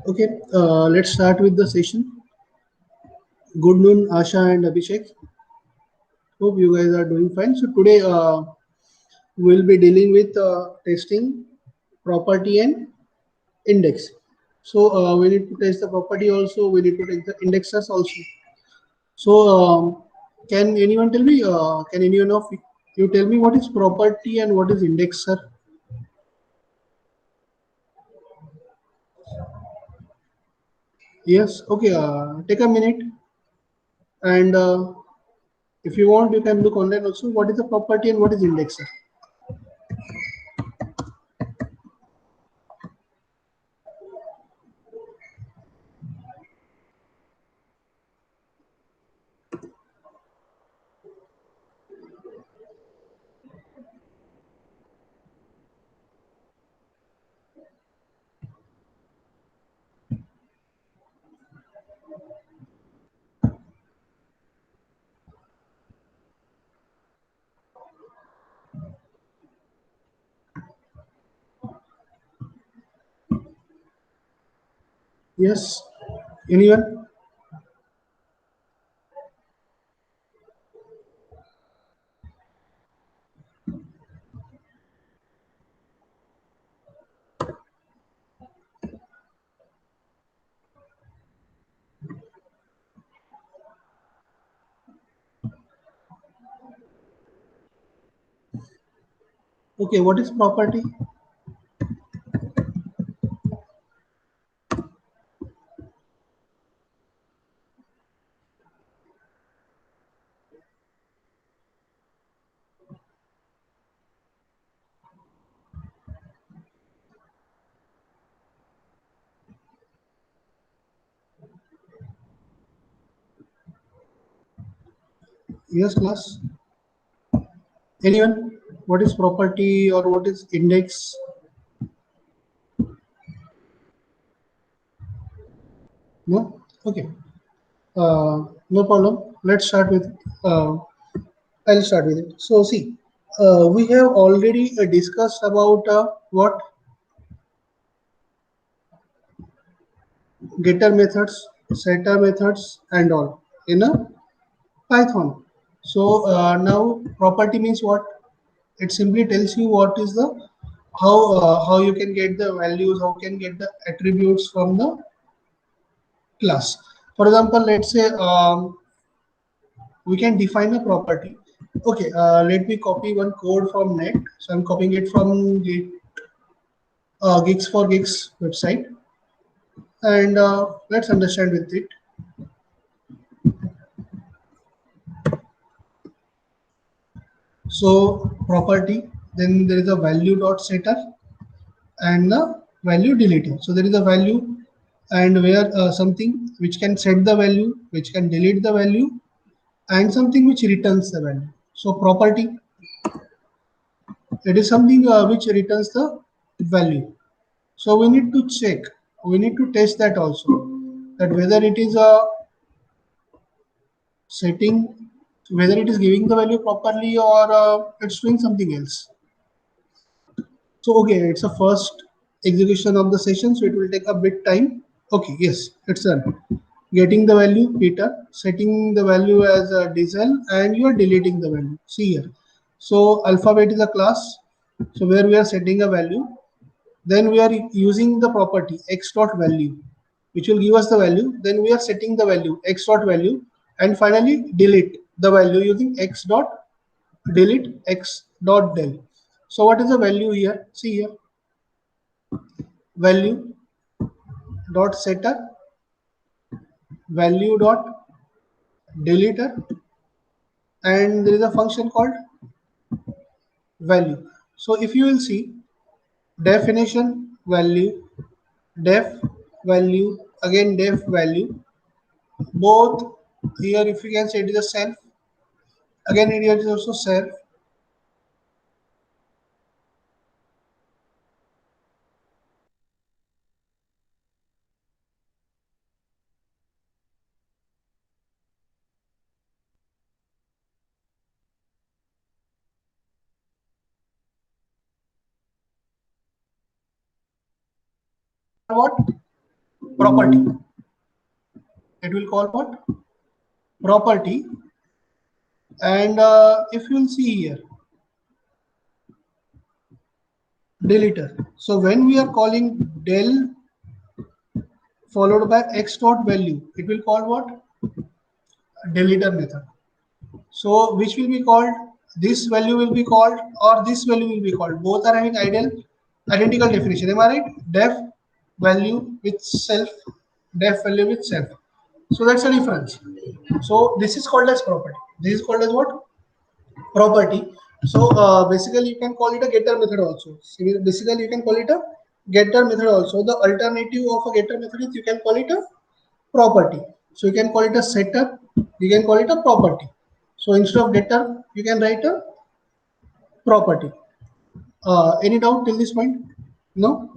Okay, let's start with the session. Good noon, Asha and Abhishek. Hope you guys are doing fine. So today we'll be dealing with testing property and index. So we need to test the property also. We need to test the indexes also. So can anyone tell me? Can anyone of you tell me what is property and what is index, sir? Yes. Okay. Take a minute and if you want, you can look online also. What is the property and what is index, sir? Yes. Anyone? Okay, what is property? Yes, class. Anyone? What is property or what is index? No? Okay. No problem. Let's start with I'll start with it. So see, we have already discussed about what getter methods, setter methods, and all in a Python. So now property means what? It simply tells you what is the how you can get the values, how can get the attributes from the class. For example, let's say we can define a property. Okay, let me copy one code from net. So I'm copying it from the Gigs for Gigs website, and let's understand with it. So property, then there is a value dot setter and the value deleter. So there is a value and where something which can set the value, which can delete the value, and something which returns the value. So property, it is something which returns the value. So we need to check, we need to test that also, that whether it is a setting, whether it is giving the value properly or it's doing something else. So okay, it's a first execution of the session, so it will take a bit time. Okay, yes, it's done. Getting the value Peter, setting the value as a diesel, and you are deleting the value. See here. So alphabet is a class. So where we are setting a value, then we are using the property x dot value, which will give us the value. Then we are setting the value x dot value, and finally delete the value using x dot delete x dot del. So what is the value here? See here, value dot setter, value dot deleter, and there is a function called value. So if you will see, definition value, def value, again def value, both here if you can say it is a self, again here is also self. What? property. It will call what? Property. And if you will see here, deleter. So when we are calling del followed by x dot value, it will call what? Deleter method. So which will be called? This value will be called or this value will be called. Both are having identical definition. Am I right? Def value with self, def value with self. So that's the difference. So this is called as property. This is called as what? Property. So basically you can call it a getter method also. Basically you can call it a getter method also. The alternative of a getter method is you can call it a property. So you can call it a setter, you can call it a property. So instead of getter, you can write a property. Any doubt till this point? No?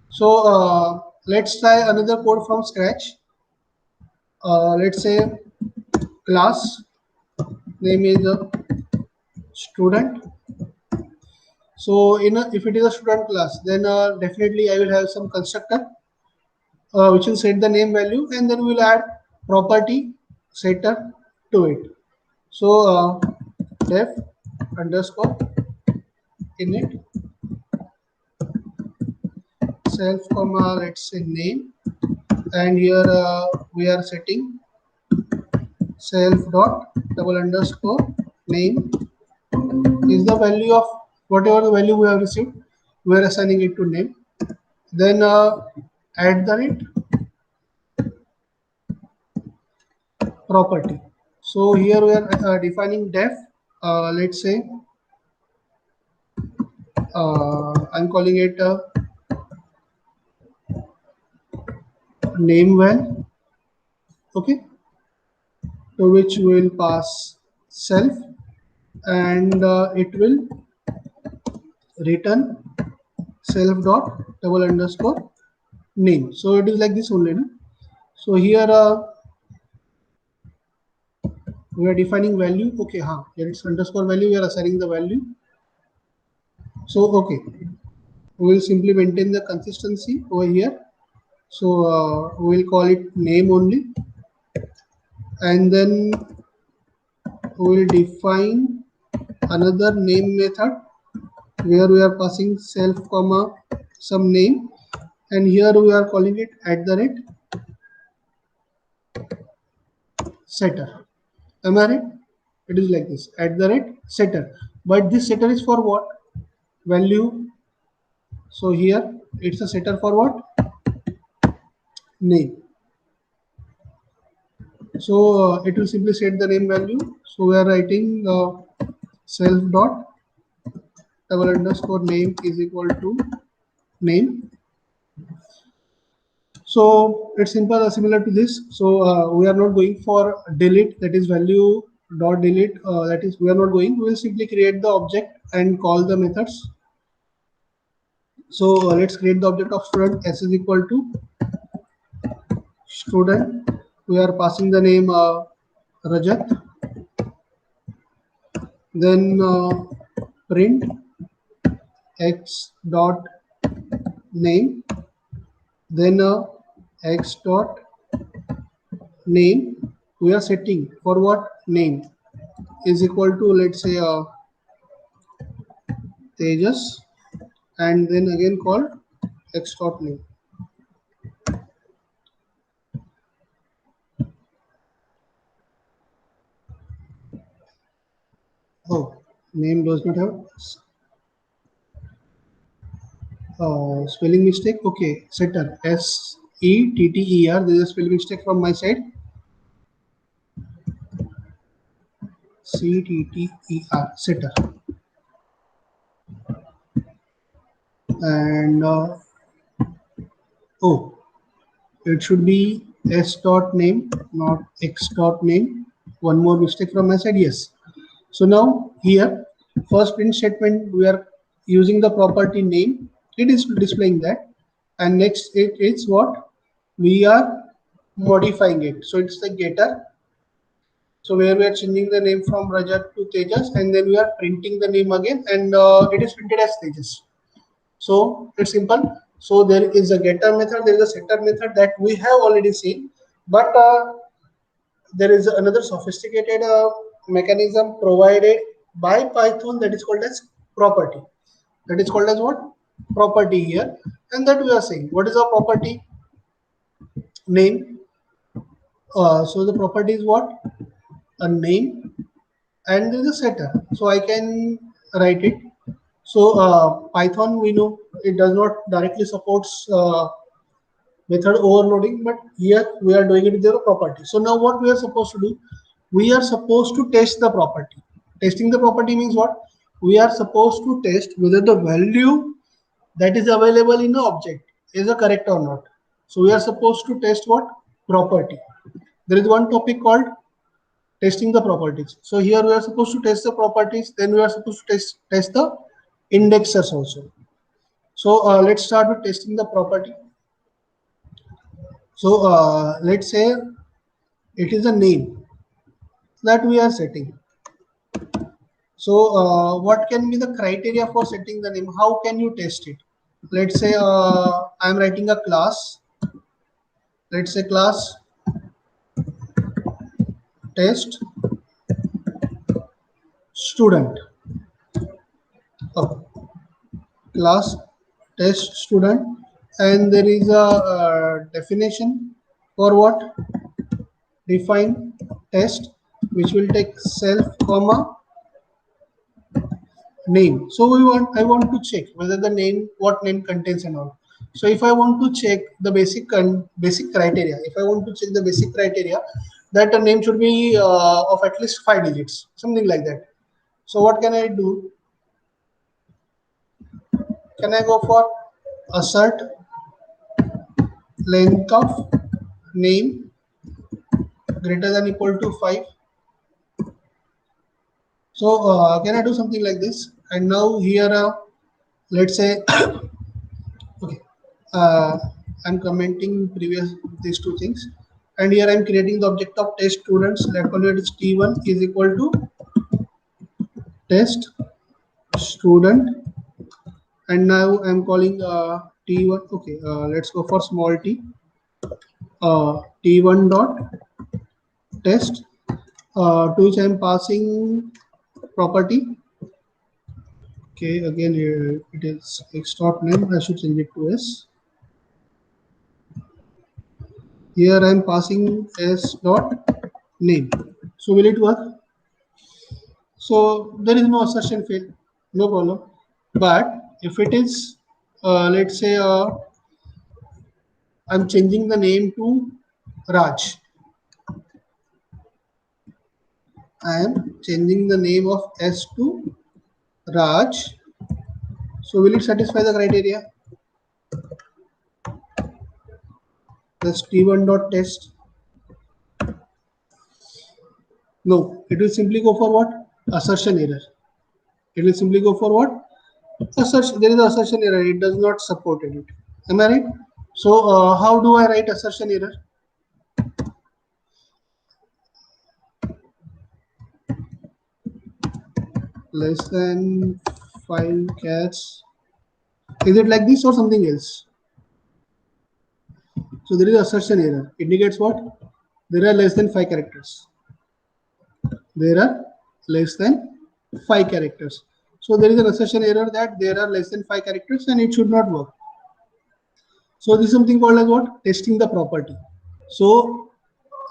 So let's try another code from scratch. Let's say class name is a student. So if it is a student class, then definitely I will have some constructor which will set the name value, and then we will add property setter to it. So def underscore init self comma let's say name, and here we are setting self dot double underscore name is the value of whatever the value we have received. We are assigning it to name. Then add the rate property. So here we are defining def. Let's say I'm calling it name val. Okay, to which we will pass self, and it will return self dot double underscore name. So it is like this only. No? So here we are defining value. Okay, here it's underscore value. We are assigning the value. So okay, we will simply maintain the consistency over here. So we will call it name only, and then we will define another name method where we are passing self comma some name, and here we are calling it at the rate setter. Am I right? It is like this, at the rate setter. But this setter is for what? Value. So here it's a setter for what? Name. So it will simply set the name value. So we are writing self dot double underscore name is equal to name. So it's simple, similar to this. So we are not going for delete, that is value dot delete. That is we are not going. We will simply create the object and call the methods. So let's create the object of student. S is equal to student. We are passing the name Rajat. Then print x dot name. Then x dot name we are setting for what? Name is equal to, let's say, Tejas, and then again called x dot name. Oh, name does not have spelling mistake. Okay, setter, setter. There is a spelling mistake from my side. Ctter, setter. And oh, it should be s dot name, not x dot name. One more mistake from my side. Yes. So now here, first print statement, we are using the property name. It is displaying that, and next it is what we are modifying it. So it's the getter. So where we are changing the name from Rajat to Tejas, and then we are printing the name again, and it is printed as Tejas. So it's simple. So there is a getter method, there is a setter method that we have already seen, but there is another sophisticated mechanism provided by Python that is called as property. That is called as what? Property here. And that we are saying, what is our property? Name. So the property is what? A name, and there is a setter. So I can write it. So Python, we know it does not directly supports method overloading, but here we are doing it with the property. So now what we are supposed to do? We are supposed to test the property. Testing the property means what? We are supposed to test whether the value that is available in the object is a correct or not. So we are supposed to test what? Property. There is one topic called testing the properties. So here we are supposed to test the properties, then we are supposed to test the indexers also. So let's start with testing the property. So let's say it is a name that we are setting. So what can be the criteria for setting the name? How can you test it? Let's say I am writing a class. Let's say class test student. Oh, class test student, and there is a definition for what? Define test, which will take self comma name. So I want to check whether the name, what name contains and all. So if I want to check the basic criteria, if I want to check the basic criteria, that a name should be of at least 5 digits, something like that. So what can I do? Can I go for assert length of name greater than equal to 5? So can I do something like this? And now here, let's say, okay, uh, I'm commenting previous these two things, and here I'm creating the object of test students. Let call it T1 is equal to test student, and now I'm calling T1. Okay, let's go for small t. T1 dot test, to which I'm passing property. Okay, again here it is x dot name. I should change it to s. Here I am passing s dot name. So will it work? So there is no assertion fail, no problem. But if it is, let's say, I'm changing the name to Raj. I am changing the name of S to Raj. So will it satisfy the criteria? That's T1 dot test. No, it will simply go for what? Assertion error. It will simply go for what? Assertion. There is an assertion error. It does not support it. Am I right? So how do I write assertion error? Less than 5 cats. Is it like this or something else? So there is assertion error. Indicates what? There are less than 5 characters. There are less than 5 characters. So there is an assertion error that there are less than 5 characters and it should not work. So this is something called as what? Testing the property. So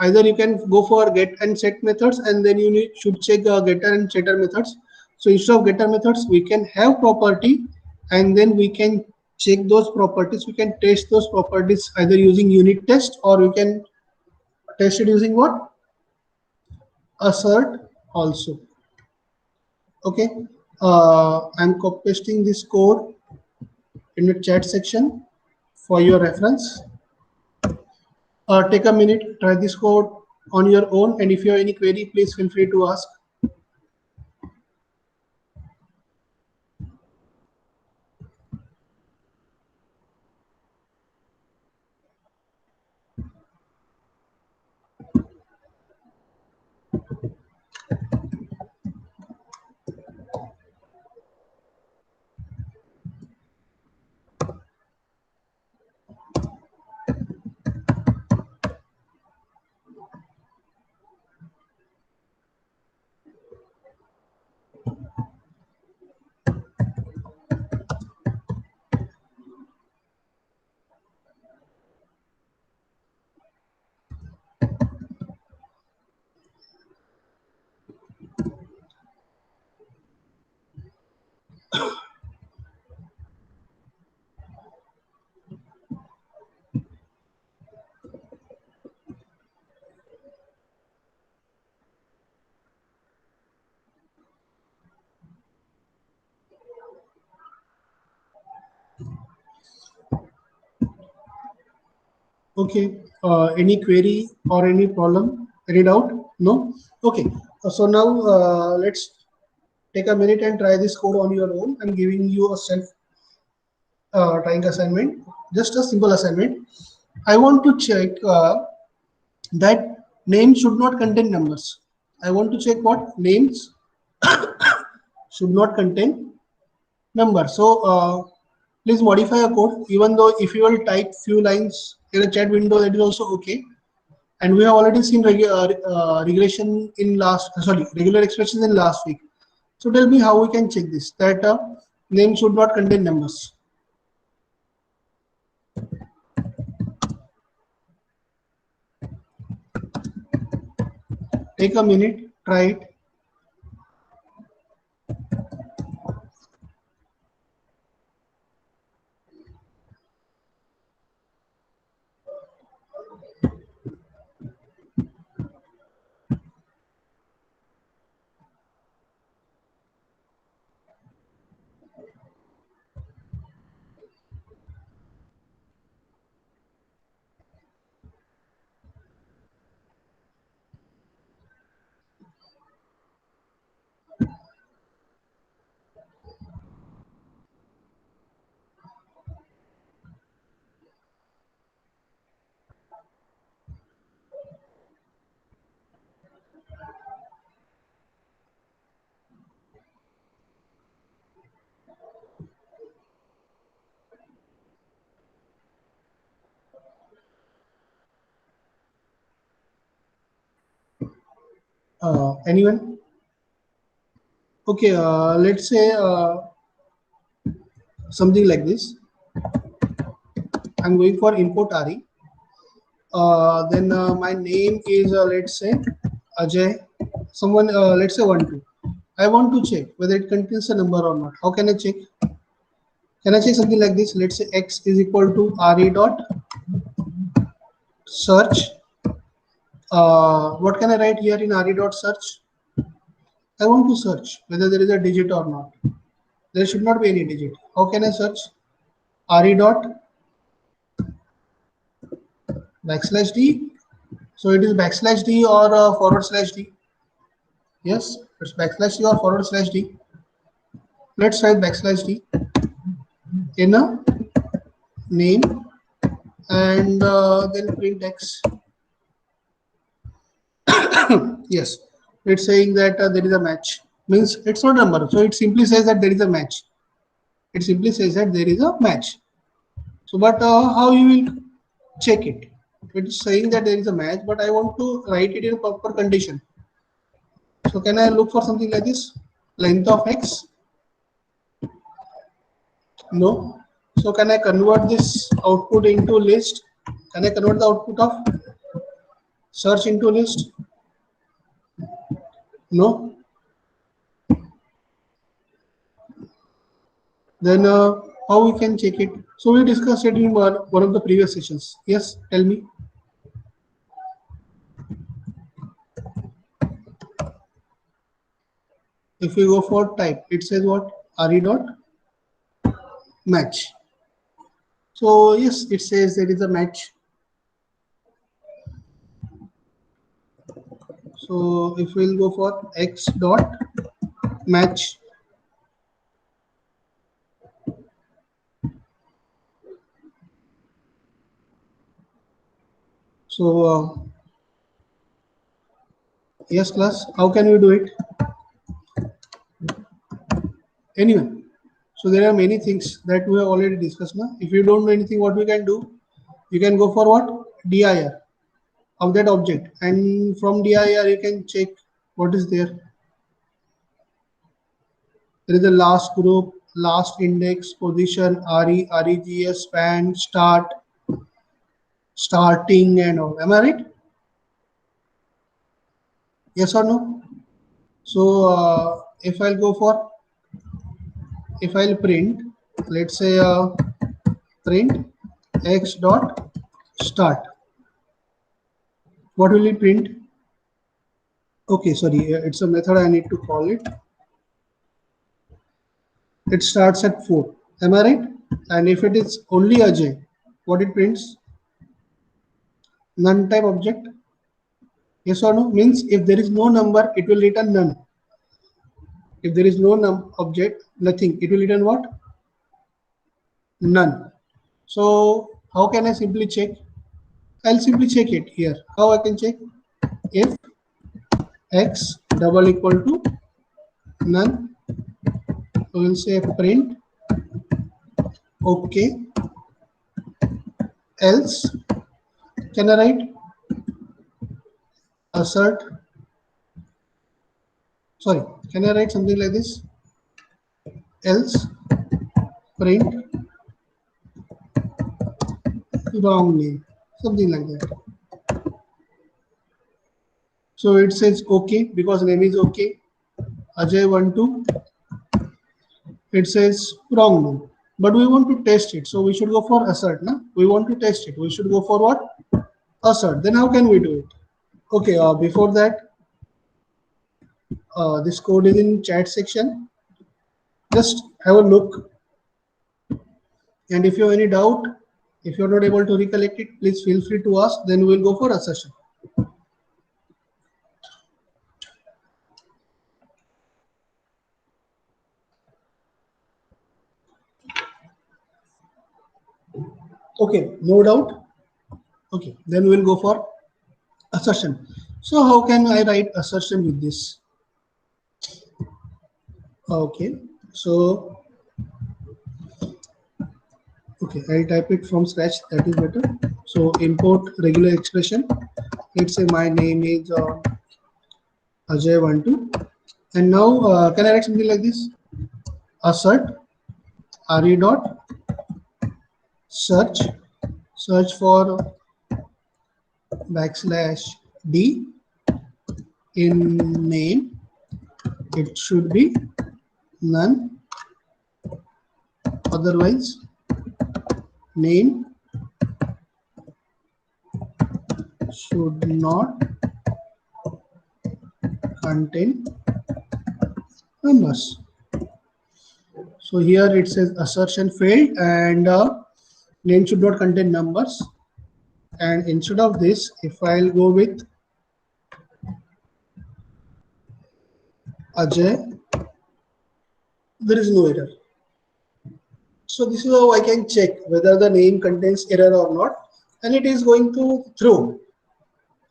either you can go for get and set methods, and then you should check getter and setter methods. So instead of getter methods, we can have property, and then we can check those properties. We can test those properties either using unit test, or we can test it using what? Assert also. Okay. I'm copy pasting this code in the chat section for your reference. Take a minute, try this code on your own, and if you have any query, please feel free to ask. Okay. Any query or any problem? Any doubt? No? Okay. So now let's take a minute and try this code on your own. I'm giving you a self trying assignment, just a simple assignment. I want to check that name should not contain numbers. I want to check what names should not contain numbers. So please modify a code, even though if you will type few lines in a chat window, that is also okay. And we have already seen regression in last, sorry, regular expressions in last week. So tell me how we can check this, that name should not contain numbers. Take a minute, try it. Anyone? Okay, let's say something like this. I'm going for import RE. Then my name is let's say Ajay. Someone let's say 1 2. I want to check whether it contains a number or not. How can I check? Can I check something like this? Let's say x is equal to re dot search. What can I write here in re dot search? I want to search whether there is a digit or not. There should not be any digit. How can I search? Re dot backslash d. So it is backslash d or forward slash d. Yes, it's backslash d or forward slash d. Let's write backslash d in a name and then print x. Yes, it's saying that there is a match. Means it's not a number. So it simply says that there is a match. It simply says that there is a match. So, but how you will check it? It is saying that there is a match, but I want to write it in a proper condition. So can I look for something like this? Length of x? No. So can I convert this output into list? Can I convert the output of search into list? No. Then how we can check it? So we discussed it in one of the previous sessions. Yes, tell me. If we go for type, it says what? Re dot match. So yes, it says there is a match. So if we'll go for x dot match, so yes class, how can we do it? Anyway, so there are many things that we have already discussed now. If you don't know anything, what we can do, you can go for what? dir of that object, and from dir you can check what is there. There is a last group, last index, position, re, regs, span, start, starting, and all. Am I right? Yes or no? So if I'll print, let's say print x dot start. What will it print? Okay, sorry, it's a method I need to call it. It starts at 4. Am I right? And if it is only Ajay, what it prints? None type object. Yes or no? Means if there is no number, it will return none. If there is no object, nothing. It will return what? None. So how can I simply check? I'll simply check it here. How I can check? If x double equal to none, we will say print okay. Else, can I write assert? Sorry, can I write something like this? Else print wrong name, something like that. So it says okay because name is okay. Ajay12. It says wrong name, but we want to test it, so we should go for assert. Na? We want to test it. We should go for what? Assert. Then how can we do it? Okay. Before that, this code is in chat section. Just have a look, and if you have any doubt, if you are not able to recollect it, please feel free to ask. Then we will go for assertion. Okay, no doubt. Okay, then we will go for assertion. So how can I write assertion with this? Okay, so okay, I'll type it from scratch. That is better. So import regular expression. Let's say my name is Ajay12, and now can I write something like this? Assert re dot search for \d in name. It should be none. Otherwise, name should not contain numbers. So here it says assertion failed and name should not contain numbers. And instead of this, if I'll go with Ajay, there is no error. So this is how I can check whether the name contains error or not, and it is going to throw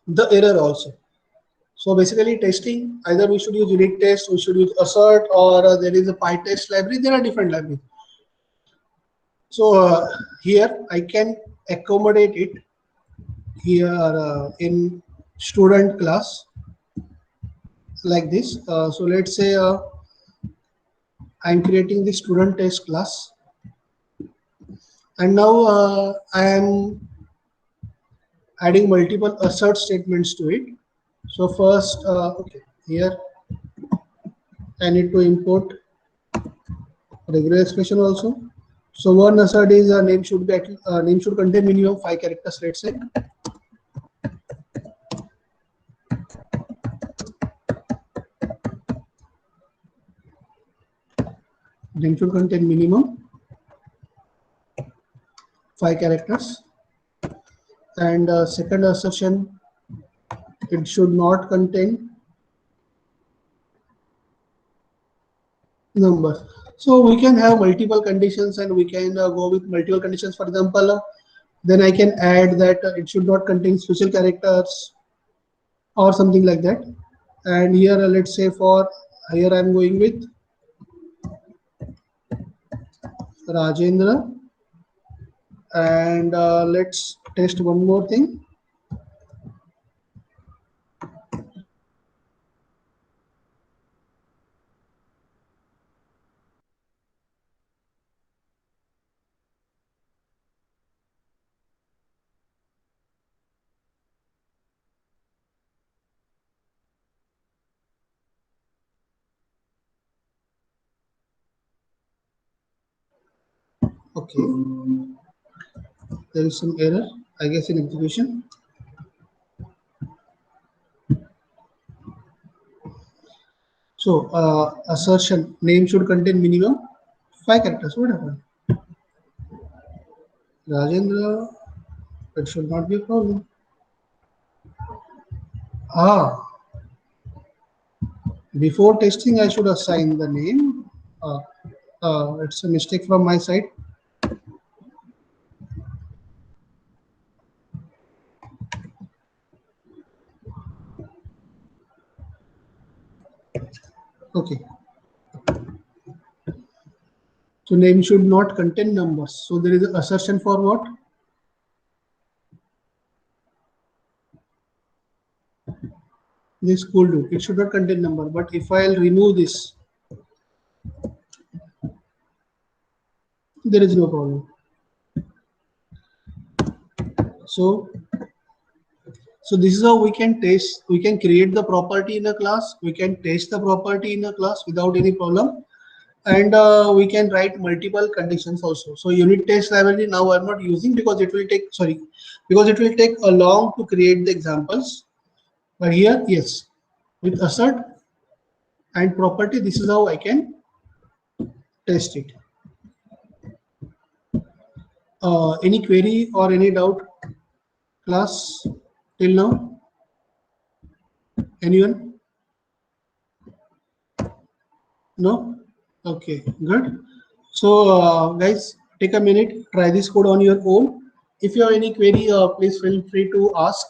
the error also. So basically testing, either we should use unit test, we should use assert, or there is a PyTest library. There are different libraries. So here I can accommodate it here in student class like this. So let's say I'm creating the student test class, and now I am adding multiple assert statements to it. So first, okay, here I need to import regular expression also. So one assert is name should contain minimum 5 characters. Let's say. Name should contain minimum 5 characters. And second assertion, it should not contain numbers. So we can have multiple conditions and we can go with multiple conditions. For example, then I can add that it should not contain special characters or something like that. And here, let's say for here I'm going with Rajendra, and let's test one more thing. Okay, there is some error, I guess, in execution. So assertion name should contain minimum 5 characters. What happened? Rajendra, it should not be a problem. Ah, before testing, I should assign the name. It's a mistake from my side. Okay. So name should not contain numbers. So there is an assertion for what? This could do. It should not contain number. But if I'll remove this, there is no problem. So so this is how we can test. We can create the property in a class. We can test the property in a class without any problem. And we can write multiple conditions also. So unit test library now I'm not using because it will take, sorry, because it will take a long to create the examples. But here, yes, with assert and property, this is how I can test it. Any query or any doubt, class, till now? Anyone? No? Okay, good. So, guys, take a minute, try this code on your own. If you have any query, please feel free to ask.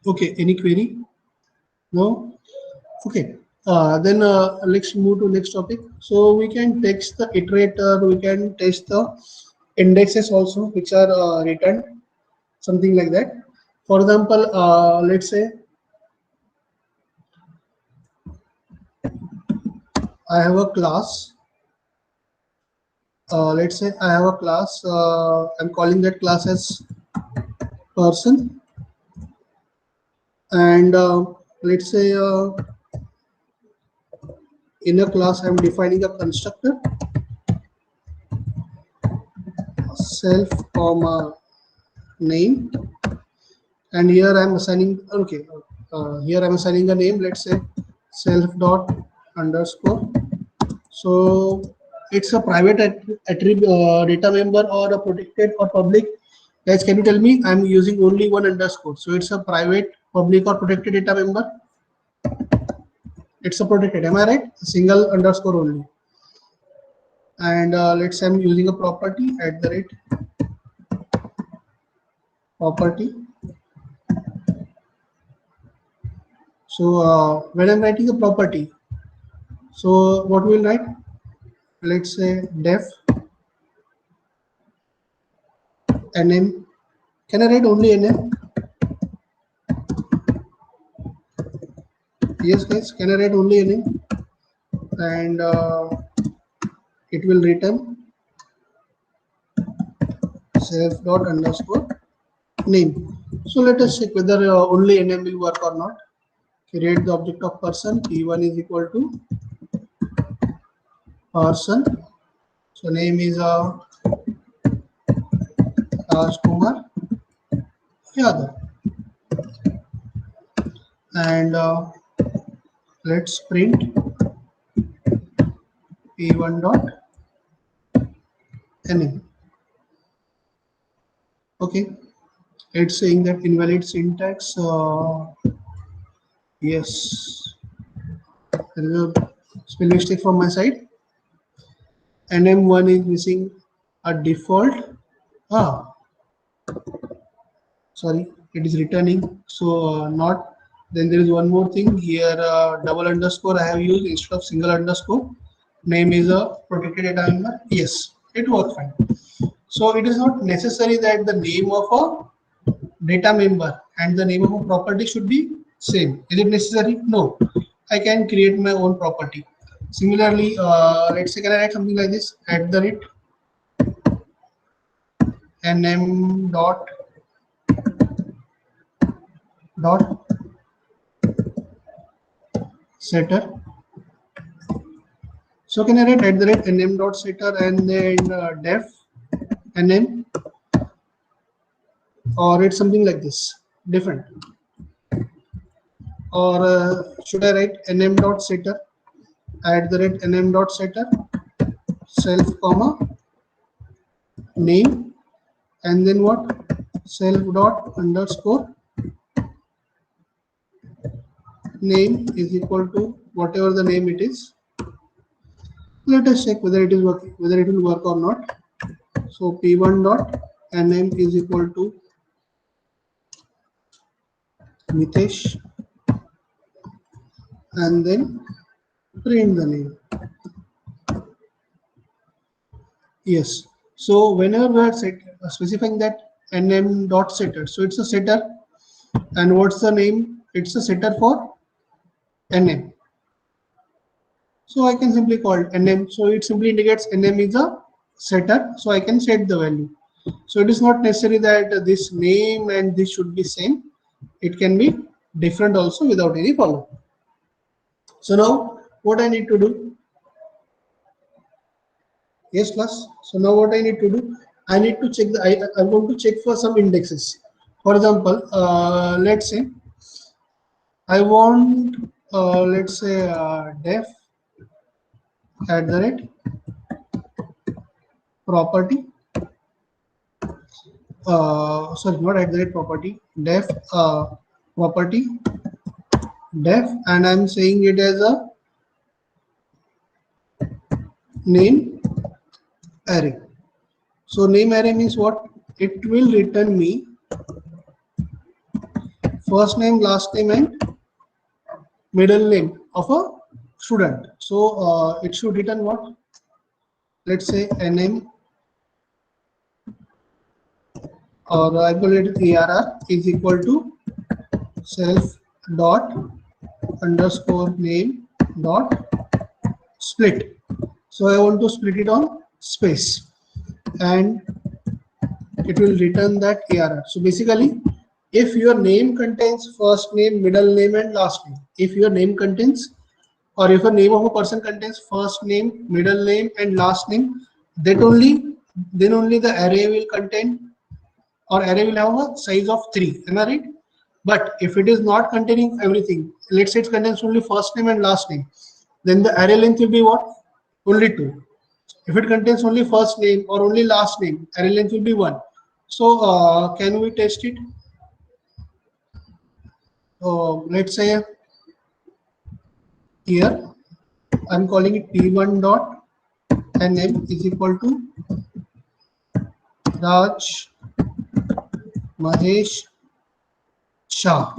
Okay, any query? No? Okay. Then let's move to next topic. So we can text the iterator, we can test the indexes also, which are returned, something like that. For example, let's say I have a class. Let's say I have a class. I'm calling that class as person, and let's say in a class I'm defining a constructor self comma name, and here I'm assigning, okay, here I'm assigning a name, let's say self dot underscore. So it's a private attribute data member or a protected or public. Guys, can you tell me? I'm using only one underscore, so it's a private, public, or protected data member. It's a protected, am I right? A single underscore only. And let's say I'm using a property at the rate property. So when I'm writing a property, so what we'll write? Let's say def nm. Can I write only nm? Yes, guys. Can I write only nm? And it will return self dot underscore name. So let us check whether only nm will work or not. Create the object of person. P1 is equal to person. So name is Rajkumar Yadav. And let's print P1 dot name. Okay, it's saying that invalid syntax. Yes, there is a spell mistake from my side. nm1 is missing a default. Ah, sorry, it is returning. So not. Then there is one more thing here. Double underscore I have used instead of single underscore. Name is a protected data member. Yes, it works fine. So it is not necessary that the name of a data member and the name of a property should be same. Is it necessary? No. I can create my own property. Similarly, let's say can I write something like this at the rate nm dot setter. So can I write at the rate nm dot setter and then def nm, or it's something like this different, or should I write nm dot setter at the rate nm dot setter self comma name and then what self dot underscore name is equal to whatever the name it is. Let us check whether it is working, whether it will work or not. So p1 dot name is equal to Mitesh and then print the name. Yes. So whenever we are specifying that nm dot setter, so it's a setter, and what's the name? It's a setter for nm. So I can simply call it nm. So it simply indicates nm is a setter. So I can set the value. So it is not necessary that this name and this should be same. It can be different also without any problem. So now what I need to do? Yes, class. So now what I need to do? I need to check the. I'm going to check for some indexes. For example, let's say I want let's say def at the rate property. Sorry, not at the rate property. Def property def, and I'm saying it as a name array. So name array means what? It will return me first name, last name, and middle name of a student. So it should return what? Let's say name, or I call it arr is equal to self dot underscore name dot split. So I want to split it on space, and it will return that arr. So basically, if your name contains first name, middle name, and last name, if your name contains, or if a name of a person contains first name, middle name, and last name, that only then only the array will contain, or array will have a size of 3. Am I right? But if it is not containing everything, let's say it contains only first name and last name, then the array length will be what? Only 2. If it contains only first name or only last name, array length will be 1. So can we test it? Let's say here I'm calling it p1 dot nm is equal to Raj Mahesh Shah,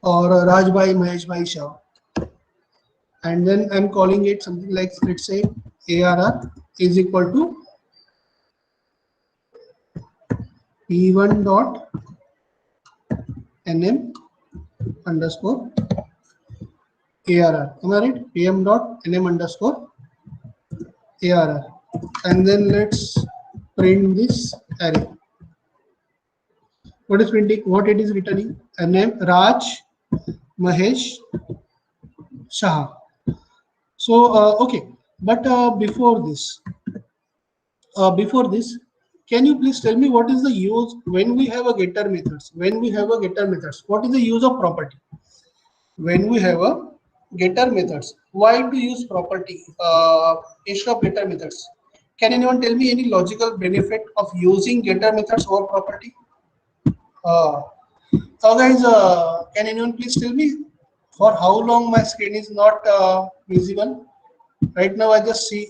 or Raj Bhai Mahesh Bhai Shah, and then I'm calling it something like, let's say arr is equal to p1 dot nm underscore arr. Am I right? pm dot nm underscore arr, and then let's print this array. What is printing? What it is returning? A name Raj Mahesh Shah. So okay, but before this, can you please tell me what is the use when we have a getter methods? When we have a getter methods, what is the use of property? When we have a getter methods, why to use property instead of getter methods? Can anyone tell me any logical benefit of using getter methods or property? Uh, so guys, can anyone please tell me for how long my screen is not visible? Right now, I just see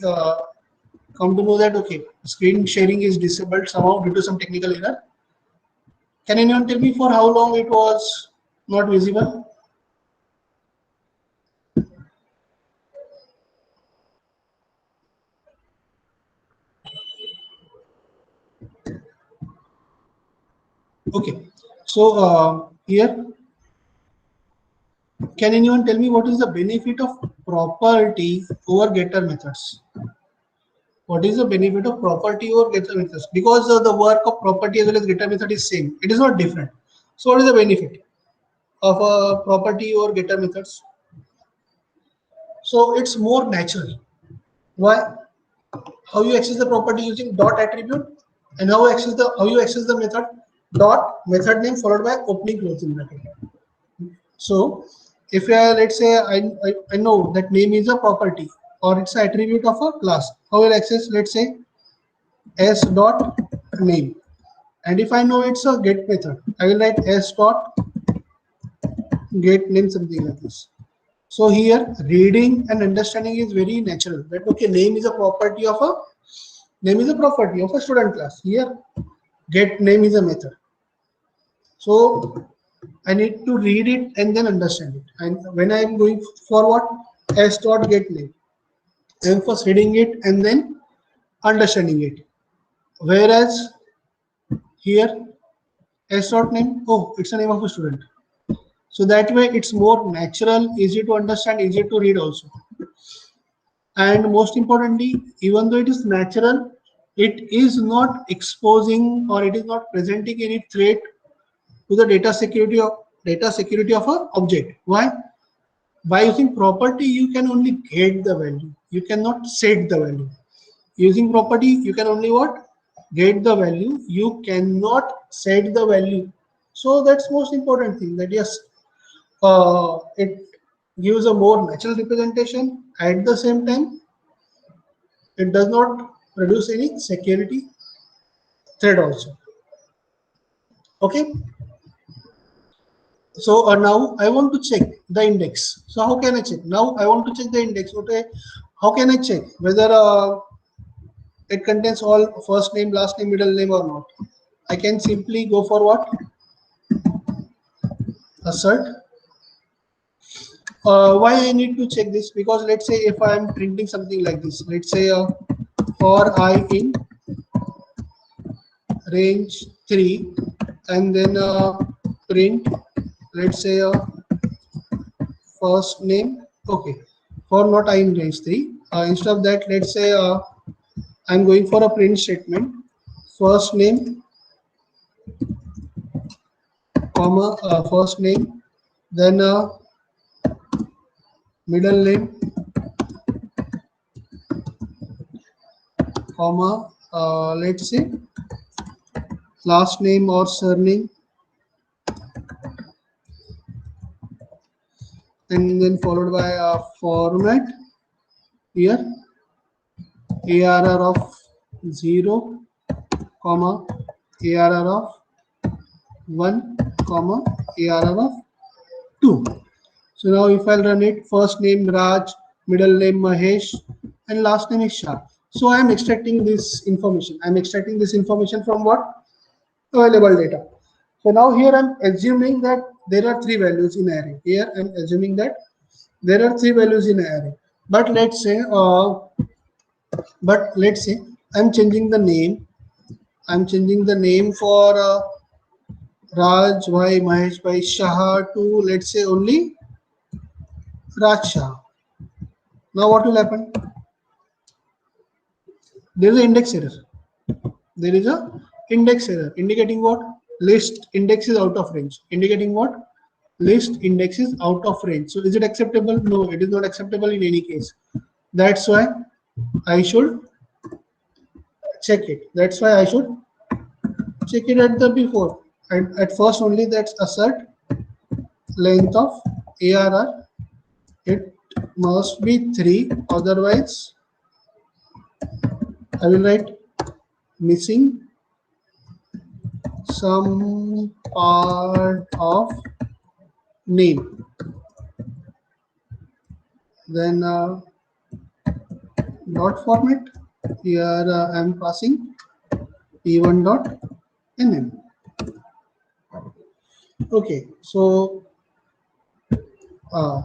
come to know that okay, screen sharing is disabled somehow due to some technical error. Can anyone tell me for how long it was not visible? Okay, so here, can anyone tell me what is the benefit of property over getter methods? What is the benefit of property over getter methods? Because the work of property as well as getter method is same. It is not different. So what is the benefit of a property over getter methods? So it's more natural. Why? How you access the property using dot attribute, and how you access the method dot method name followed by opening closing bracket. So if let's say I know that name is a property or it's an attribute of a class, how will access, let's say, s dot name. And if I know it's a get method, I will write s dot get name, something like this. So here reading and understanding is very natural. That okay, name is a property of a student class. Here get name is a method. So I need to read it and then understand it. And when I am going forward, s dot get name, I am first reading it and then understanding it. Whereas here s dot name, oh, it's the name of a student. So that way it's more natural, easy to understand, easy to read also. And most importantly, even though it is natural, it is not exposing or it is not presenting any threat to the data security of an object. Why? By using property, you can only get the value. You cannot set the value. Using property, you can only what? Get the value. You cannot set the value. So that's most important thing. That yes, it gives a more natural representation. At the same time, it does not produce any security threat also. Okay. So now I want to check the index. So how can I check? Now I want to check the index. Okay. How can I check whether it contains all first name, last name, middle name or not? I can simply go for what? Assert. Why I need to check this? Because let's say if I am printing something like this, let's say for I in range 3 and then print, let's say first name. Okay, for not I in range 3. Instead of that, let's say I'm going for a print statement. First name, comma, first name, then middle name, comma, let's say last name or surname, and then followed by a format. Here ARR of 0, comma, ARR of 1, comma, ARR of 2. So now if I'll run it, first name Raj, middle name Mahesh, and last name is Shah. So I am extracting this information. I am extracting this information from what? Available data. So now here I'm assuming that there are 3 values in array. Here I'm assuming that there are 3 values in array. But let's say I'm changing the name. I'm changing the name for Raj by Mahesh by Shah to, let's say, only Raj Shah. Now what will happen? There is an index error. There is a index error indicating what? List index is out of range. Indicating what? List index is out of range. So is it acceptable? No, it is not acceptable in any case. That's why I should check it. That's why I should check it at the before. And at first only, that's assert length of ARR. It must be 3, otherwise I will write missing some part of name. Then dot format. Here I am passing p1 dot nm. Okay, so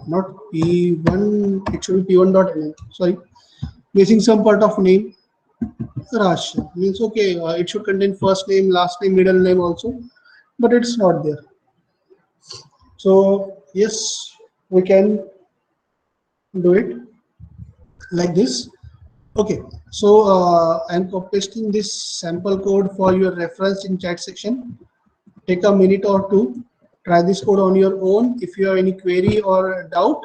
not p1, it should be p1 dot nm. Sorry, missing some part of name. Raj means okay, it should contain first name, last name, middle name also. but it's not there. So yes, we can do it like this. Okay, so I'm pasting this sample code for your reference in chat section. Take a minute or two, try this code on your own. If you have any query or doubt,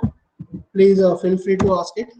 please feel free to ask it.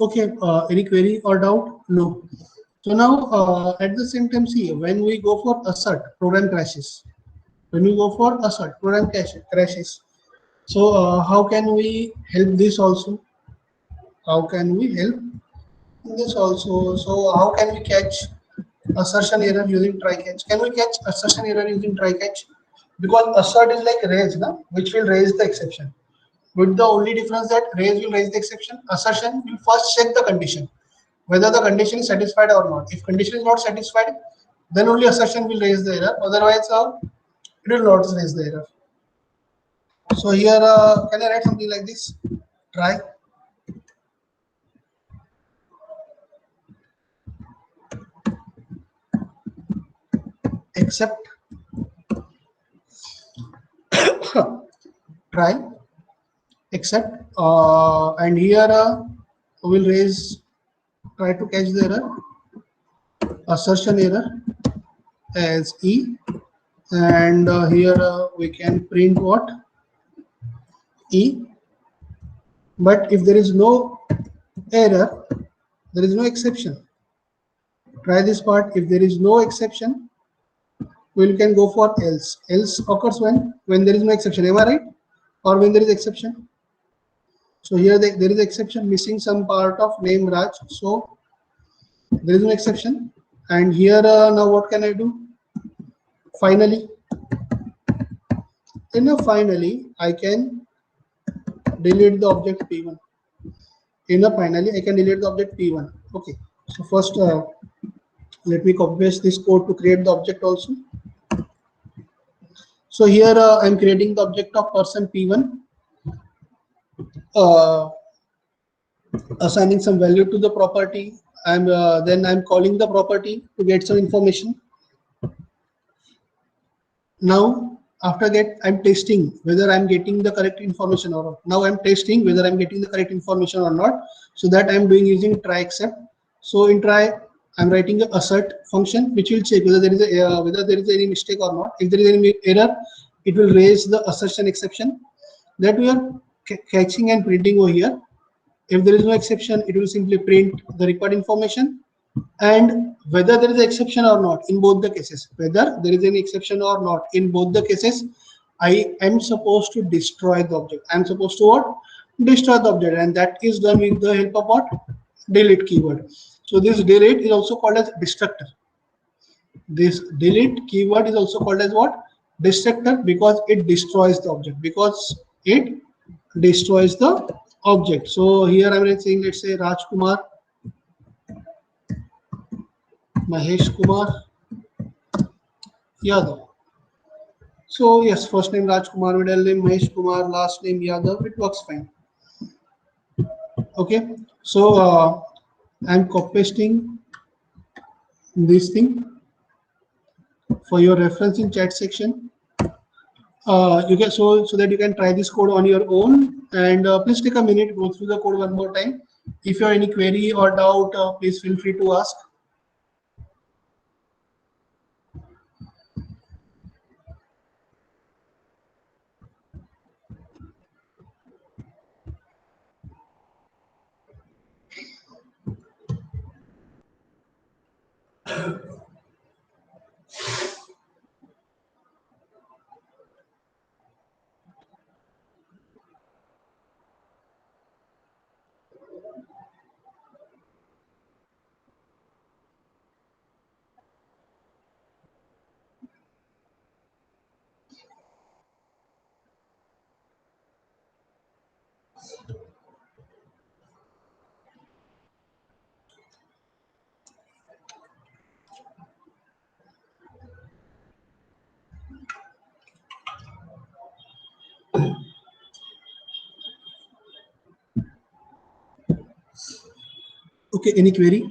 Okay, any query or doubt? No. So now at the same time, see, when we go for assert, program crashes. When we go for assert, program crashes. So how can we help this also? How can we help this also? So how can we catch assertion error using try catch? Can we catch assertion error using try catch? Because assert is like raise, na? Which will raise the exception. With the only difference that raise will raise the exception, assertion will first check the condition, whether the condition is satisfied or not. If condition is not satisfied, then only assertion will raise the error. Otherwise, it will not raise the error. So here, can I write something like this? Try except try except and here we'll raise try to catch the error assertion error as E, and here we can print what E. But if there is no error, there is no exception. Try this part. If there is no exception, we can go for else. Else occurs when there is no exception. Am I right? Or when there is exception? So here there is exception, missing some part of name Raj. So there is no exception. And here now what can I do? Finally, finally I can delete the object P1. Finally I can delete the object P1. Okay. So first let me copy paste this code to create the object also. So here I'm creating the object of person P1, assigning some value to the property. Then I'm calling the property to get some information. Now after that I'm testing whether I'm getting the correct information or not. Now I'm testing whether I'm getting the correct information or not. So that I'm doing using try except. So in try I'm writing a assert function which will check whether there is any mistake or not. If there is any error, it will raise the assertion exception that we are catching and printing over here. If there is no exception, it will simply print the required information, and whether there is an exception or not in both the cases, whether there is any exception or not in both the cases, I am supposed to destroy the object. I am supposed to what? Destroy the object, and that is done with the help of what? Delete keyword. So this delete is also called as destructor. This delete keyword is also called as what? Destructor, because it destroys the object. Because it destroys the object. So here I'm saying, let's say Rajkumar, Mahesh Kumar, Yadav. So yes, first name Rajkumar, middle name Mahesh Kumar, last name Yadav. It works fine. Okay. So I'm copy pasting this thing. for your reference in chat section. You can so that you can try this code on your own, and please take a minute, go through the code one more time. If you have any query or doubt, please feel free to ask. Okay, any query?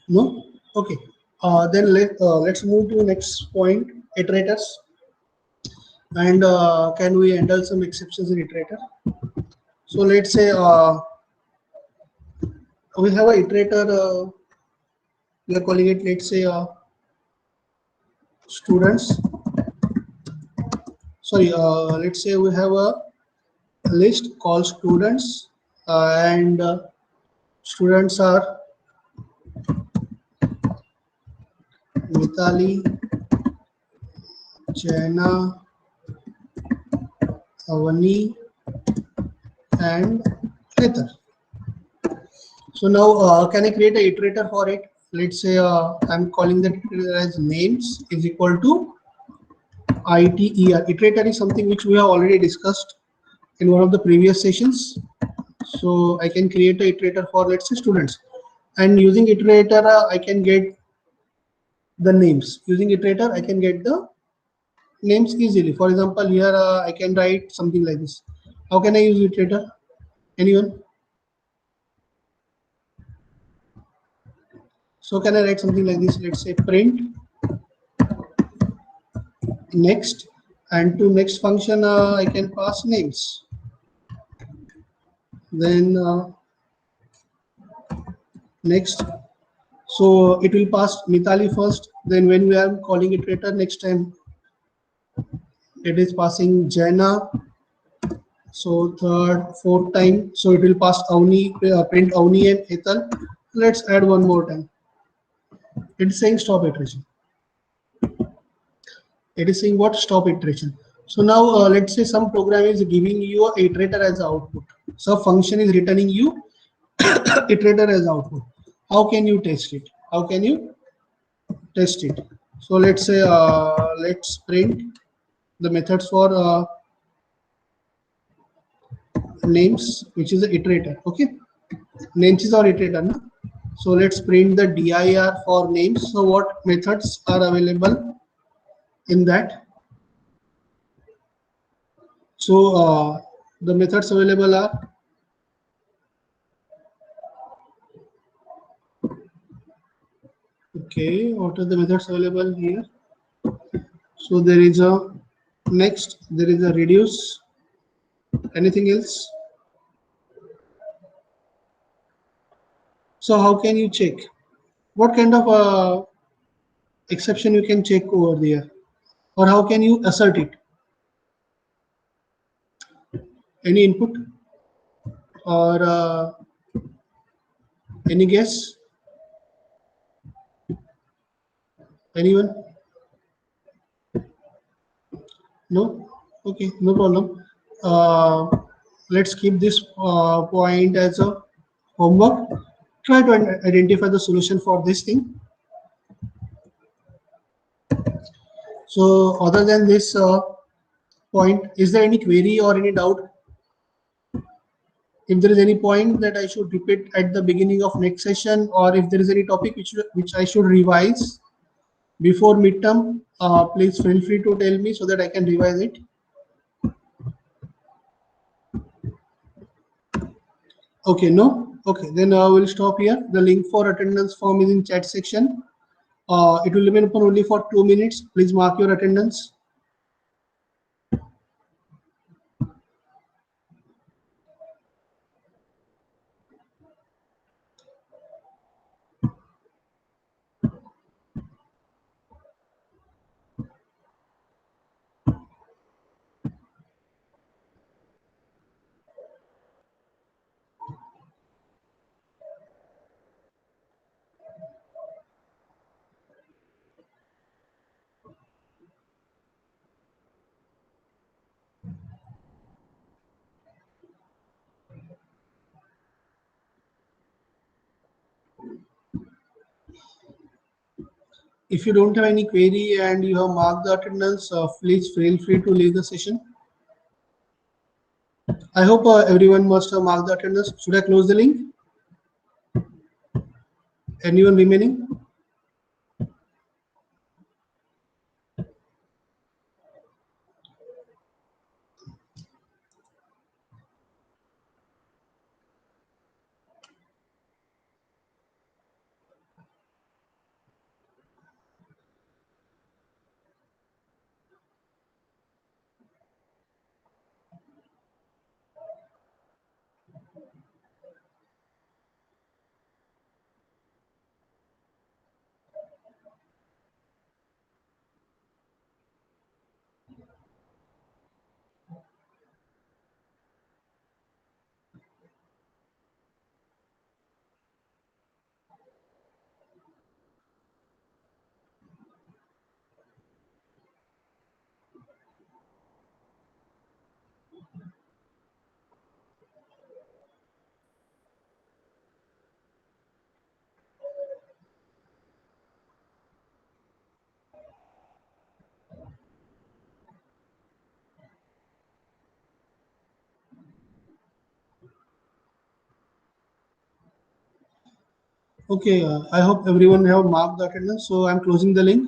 No? Okay. Then let's move to next point, iterators. And can we handle some exceptions in iterator? So let's say we have a iterator, we are calling it, let's say students. Sorry, let's say we have a list called students, and students are Mitali, Jaina, Avani, and Heather. So now, can I create a iterator for it? Let's say I'm calling that iterator as names is equal to iter. Iterator is something which we have already discussed in one of the previous sessions. So I can create a iterator for, let's say, students, and using iterator I can get the names. Using iterator I can get the names easily. For example, here I can write something like this. How can I use iterator? Anyone? So can I write something like this? Let's say print next, and to next function I can pass names. Then next, so it will pass Mitali first. Then when we are calling iterator next time, it is passing Jaina. So third, fourth time, so it will pass Avni, print Avni and Ethel. Let's add one more time. It's saying stop iteration. It is saying what? Stop iteration. So now let's say some program is giving you a iterator as output. So function is returning you iterator as output. How can you test it? How can you test it? So let's say let's print the methods for names, which is the iterator. Okay, names is our iterator. No? So let's print the dir for names. So what methods are available in that? So the methods available are okay. What are the methods available here? So there is a next, there is a reduce. Anything else? So how can you check? What kind of exception you can check over there, or how can you assert it? Any input or any guess? Anyone? No? Okay, no problem. Uh, let's keep this point as a homework. Try to identify the solution for this thing. So other than this point, is there any query or any doubt? If there is any point that I should repeat at the beginning of next session, or if there is any topic which I should revise before midterm, please feel free to tell me so that I can revise it. Okay, no? Okay, then I will stop here. The link for attendance form is in chat section. It will remain open only for 2 minutes. Please mark your attendance. If you don't have any query and you have marked the attendance, please feel free to leave the session. I hope everyone must have marked the attendance. Should I close the link? Anyone remaining? Okay, I hope everyone have marked the attendance. So I'm closing the link.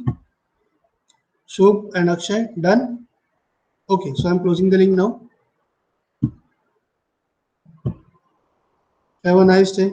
Shubh and Akshay, done? Okay, so I'm closing the link now. Have a nice day.